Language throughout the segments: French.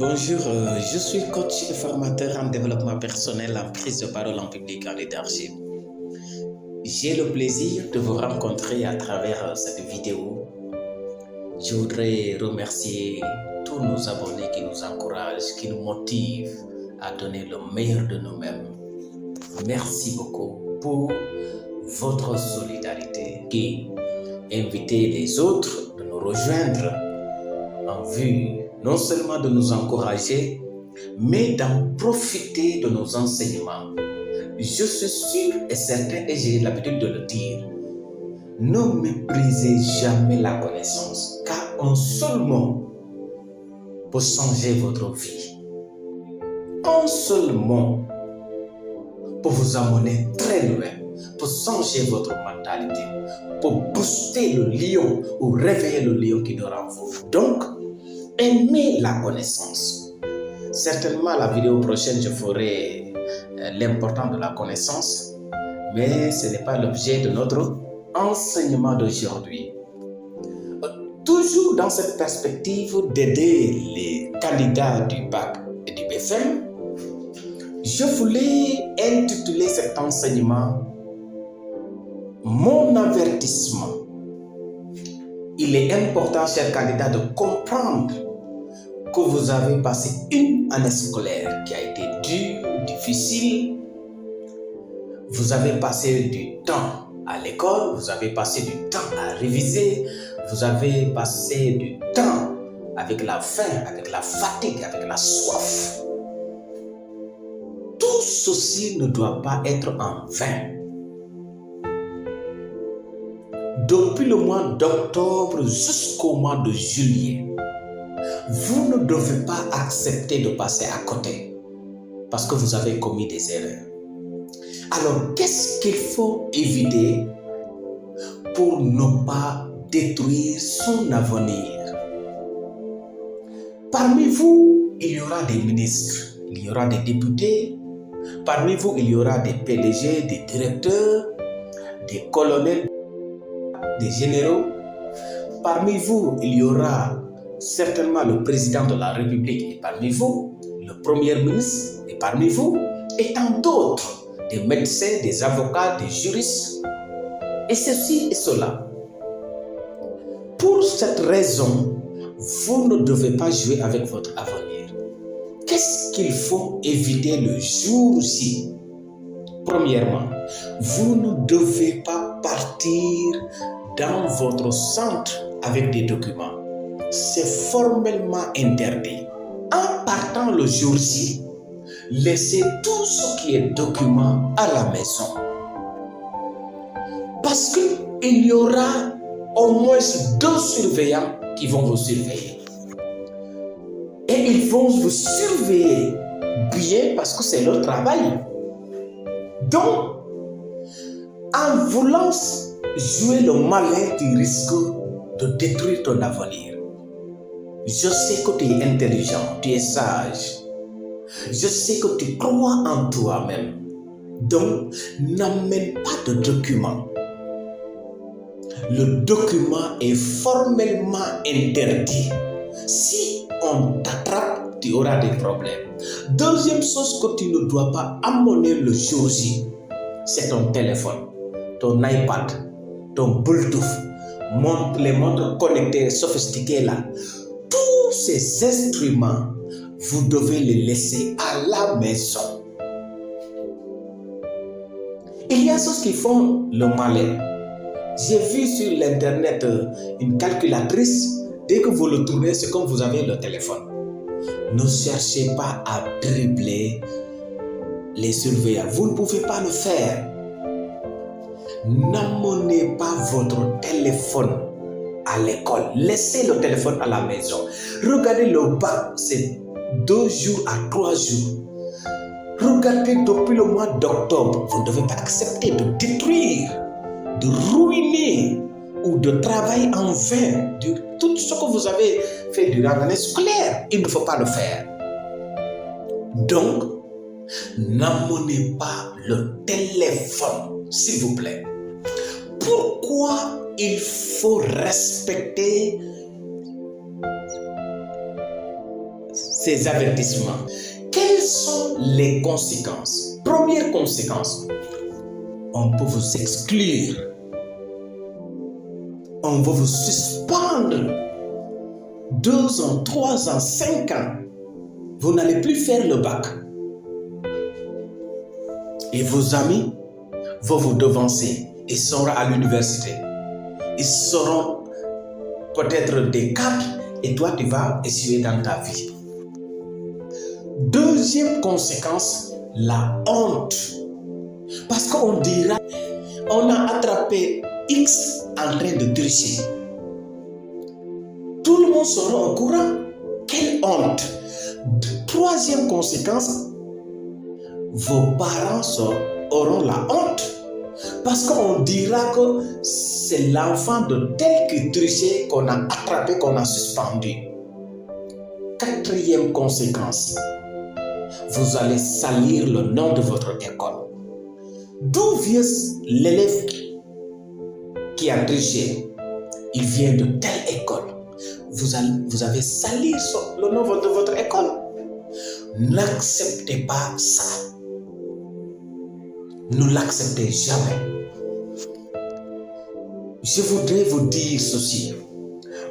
Bonjour, je suis coach et formateur en développement personnel, en prise de parole en public, en leadership. J'ai le plaisir de vous rencontrer à travers cette vidéo. Je voudrais remercier tous nos abonnés qui nous encouragent, qui nous motivent à donner le meilleur de nous-mêmes. Merci beaucoup pour votre solidarité et invitez les autres de nous rejoindre en vue non seulement de nous encourager, mais d'en profiter de nos enseignements. Je suis sûr et certain, et j'ai l'habitude de le dire, ne méprisez jamais la connaissance, car un seul mot peut changer votre vie. Un seul mot peut vous amener très loin, peut changer votre mentalité, peut booster le lion ou réveiller le lion qui dort en vous. Donc, aimez la connaissance. Certainement, la vidéo prochaine, je ferai l'importance de la connaissance, mais ce n'est pas l'objet de notre enseignement d'aujourd'hui. Toujours dans cette perspective d'aider les candidats du bac et du BFM, je voulais intituler cet enseignement « Mon avertissement ». Il est important, chers candidats, de comprendre que vous avez passé une année scolaire qui a été dure, difficile. Vous avez passé du temps à l'école, vous avez passé du temps à réviser, vous avez passé du temps avec la faim, avec la fatigue, avec la soif. Tout ceci ne doit pas être en vain. Depuis le mois d'octobre jusqu'au mois de juillet, vous ne devez pas accepter de passer à côté parce que vous avez commis des erreurs. Alors, qu'est-ce qu'il faut éviter pour ne pas détruire son avenir? Parmi vous, il y aura des ministres, il y aura des députés. Parmi vous, il y aura des PDG, des directeurs, des colonels, des généraux. Parmi vous, il y aura certainement le président de la République et parmi vous, le premier ministre et parmi vous, et tant d'autres, des médecins, des avocats, des juristes, et ceci et cela. Pour cette raison, vous ne devez pas jouer avec votre avenir. Qu'est-ce qu'il faut éviter le jour J? Premièrement, vous ne devez pas partir dans votre centre avec des documents. C'est formellement interdit. En partant le jour J, laissez tout ce qui est document à la maison. Parce qu'il y aura au moins 2 surveillants qui vont vous surveiller. Et ils vont vous surveiller bien parce que c'est leur travail. Donc, en voulant jouer le malin, tu risques de détruire ton avenir. Je sais que tu es intelligent, tu es sage. Je sais que tu crois en toi-même. Donc, n'amène pas de document. Le document est formellement interdit. Si on t'attrape, tu auras des problèmes. Deuxième chose que tu ne dois pas amener le jour J, c'est ton téléphone, ton iPad, ton Bluetooth, les montres connectées sophistiquées là. Tous ces instruments, vous devez les laisser à la maison. Il y a ceux qui font le malin. J'ai vu sur l'internet une calculatrice. Dès que vous le tournez, c'est comme vous avez le téléphone. Ne cherchez pas à dribbler les surveillants. Vous ne pouvez pas le faire. N'amenez pas votre téléphone à l'école. Laissez le téléphone à la maison. Regardez le bac, c'est 2 jours à 3 jours. Regardez depuis le mois d'octobre. Vous ne devez pas accepter de détruire, de ruiner ou de travailler en vain de tout ce que vous avez fait durant l'année scolaire. Il ne faut pas le faire. Donc, n'amenez pas le téléphone, s'il vous plaît. Pourquoi il faut respecter ces avertissements. Quelles sont les conséquences? Première conséquence, on peut vous exclure. On va vous suspendre 2 ans, 3 ans, 5 ans. Vous n'allez plus faire le bac. Et vos amis vont vous devancer. Ils seront à l'université. Ils seront peut-être des cadres et toi, tu vas essuyer dans ta vie. Deuxième conséquence, la honte. Parce qu'on dira, on a attrapé X en train de tricher. Tout le monde sera au courant. Quelle honte. Troisième conséquence, vos parents auront la honte. Parce qu'on dira que c'est l'enfant de tel qui trichait qu'on a attrapé, qu'on a suspendu. Quatrième conséquence, vous allez salir le nom de votre école. D'où vient l'élève qui a triché? Il vient de telle école. Vous avez sali le nom de votre école. N'acceptez pas ça. Ne l'acceptez jamais. Je voudrais vous dire ceci.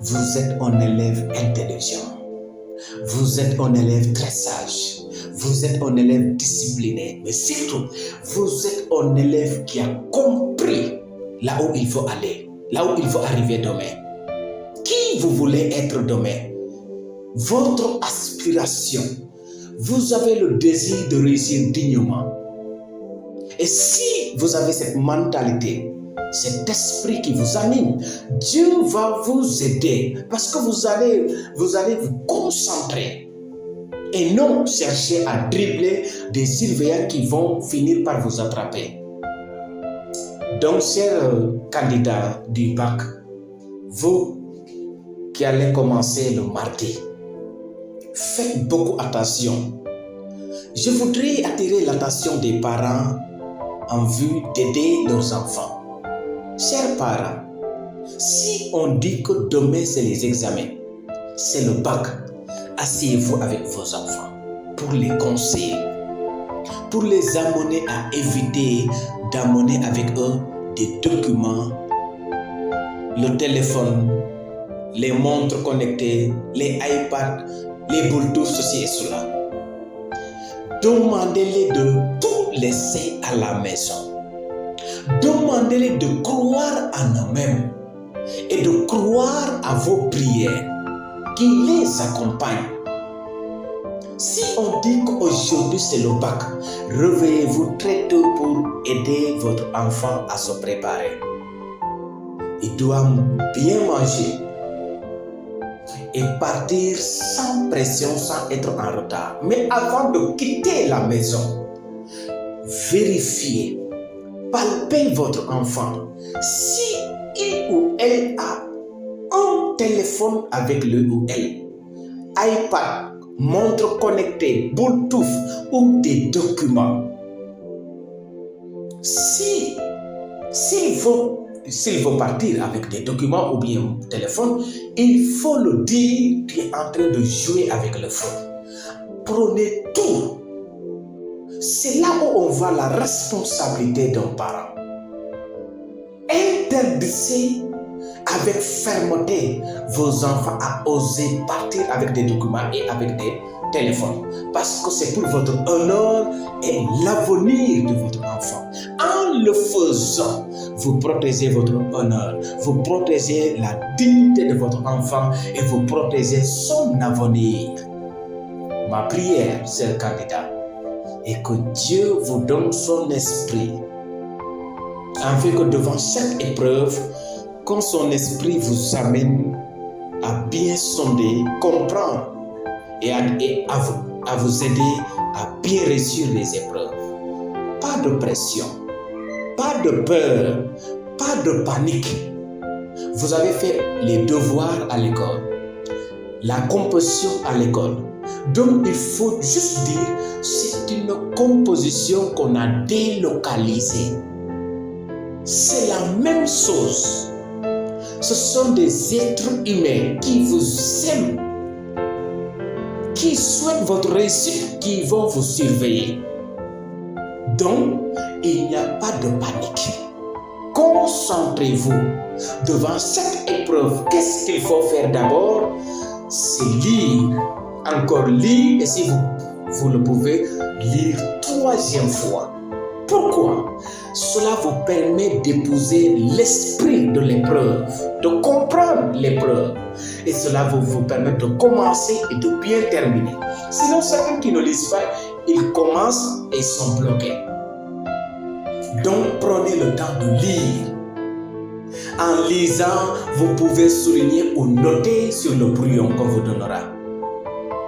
Vous êtes un élève intelligent. Vous êtes un élève très sage. Vous êtes un élève discipliné. Mais surtout, vous êtes un élève qui a compris là où il faut aller, là où il faut arriver demain. Qui vous voulez être demain? Votre aspiration. Vous avez le désir de réussir dignement. Et si vous avez cette mentalité, cet esprit qui vous anime, Dieu va vous aider parce que vous allez vous concentrer et non chercher à dribbler des surveillants qui vont finir par vous attraper. Donc, chers candidats du bac, vous qui allez commencer le mardi, faites beaucoup attention. Je voudrais attirer l'attention des parents en vue d'aider leurs enfants. Chers parents, si on dit que demain c'est les examens, c'est le bac, asseyez-vous avec vos enfants pour les conseiller, pour les amener à éviter d'amener avec eux des documents, le téléphone, les montres connectées, les iPads, les Bluetooth, ceci et cela. Demandez-les de tout laisser à la maison. Demandez-les de croire en eux-mêmes et de croire à vos prières qui les accompagnent. Si on dit qu'aujourd'hui c'est le bac, réveillez-vous très tôt pour aider votre enfant à se préparer. Il doit bien manger et partir sans pression, sans être en retard. Mais avant de quitter la maison, vérifiez, palpez votre enfant. Si il ou elle a un téléphone avec lui ou elle, iPad, montre connectée, Bluetooth ou des documents. S'il faut partir avec des documents ou bien un téléphone, il faut le dire, tu es en train de jouer avec le feu. Prenez tout. C'est là où on voit la responsabilité d'un parent. Interdisez avec fermeté vos enfants à oser partir avec des documents et avec des téléphones. Parce que c'est pour votre honneur et l'avenir de votre enfant. En le faisant, vous protégez votre honneur, vous protégez la dignité de votre enfant et vous protégez son avenir. Ma prière, chers candidats, est que Dieu vous donne son esprit, afin que devant chaque épreuve, quand son esprit vous amène à bien sonder, comprendre et à vous aider à bien réussir les épreuves. Pas de pression, pas de peur, pas de panique. Vous avez fait les devoirs à l'école, la composition à l'école. Donc il faut juste dire, c'est une composition qu'on a délocalisée. C'est la même chose. Ce sont des êtres humains qui vous aiment, qui souhaitent votre réussite qui vont vous surveiller. Donc, il n'y a pas de panique. Concentrez-vous devant cette épreuve. Qu'est-ce qu'il faut faire d'abord? C'est lire. Encore lire, et si vous le pouvez, lire 3e fois. Pourquoi? Cela vous permet d'épouser l'esprit de l'épreuve, de comprendre l'épreuve. Et cela vous permet de commencer et de bien terminer. Sinon, certains qui ne lisent pas, ils commencent et sont bloqués. Donc, prenez le temps de lire. En lisant, vous pouvez souligner ou noter sur le brouillon qu'on vous donnera.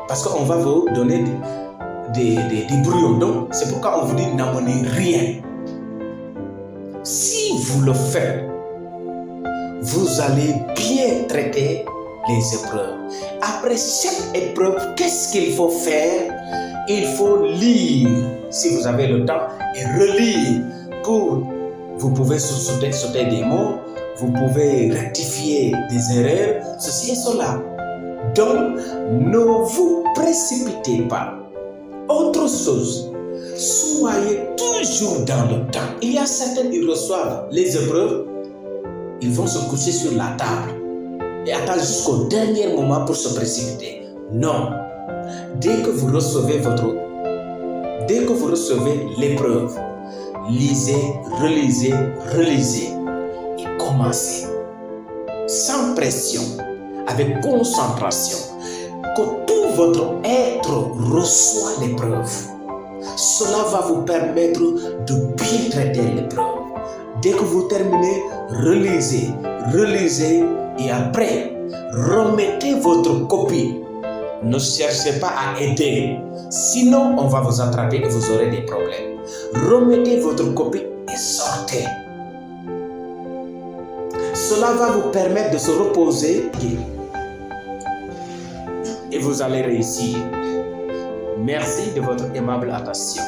Parce qu'on va vous donner des brouillons. Donc, c'est pourquoi on vous dit n'amenez rien. Si vous le faites, vous allez bien traiter les épreuves. Après chaque épreuve, qu'est-ce qu'il faut faire? Il faut lire, si vous avez le temps, et relire. Vous pouvez sauter des mots, vous pouvez rectifier des erreurs, ceci et cela. Donc, ne vous précipitez pas. Autre chose, soyez toujours dans le temps. Il y a certains qui reçoivent les épreuves, ils vont se coucher sur la table et attendre jusqu'au dernier moment pour se précipiter. Non. Dès que vous recevez l'épreuve, lisez, relisez et commencez. Sans pression, avec concentration, que tout votre être reçoit l'épreuve. Cela va vous permettre de bien traiter l'épreuve. Dès que vous terminez, relisez et après, remettez votre copie. Ne cherchez pas à aider, sinon on va vous attraper et vous aurez des problèmes. Remettez votre copie et sortez. Cela va vous permettre de se reposer et vous allez réussir. Merci de votre aimable attention.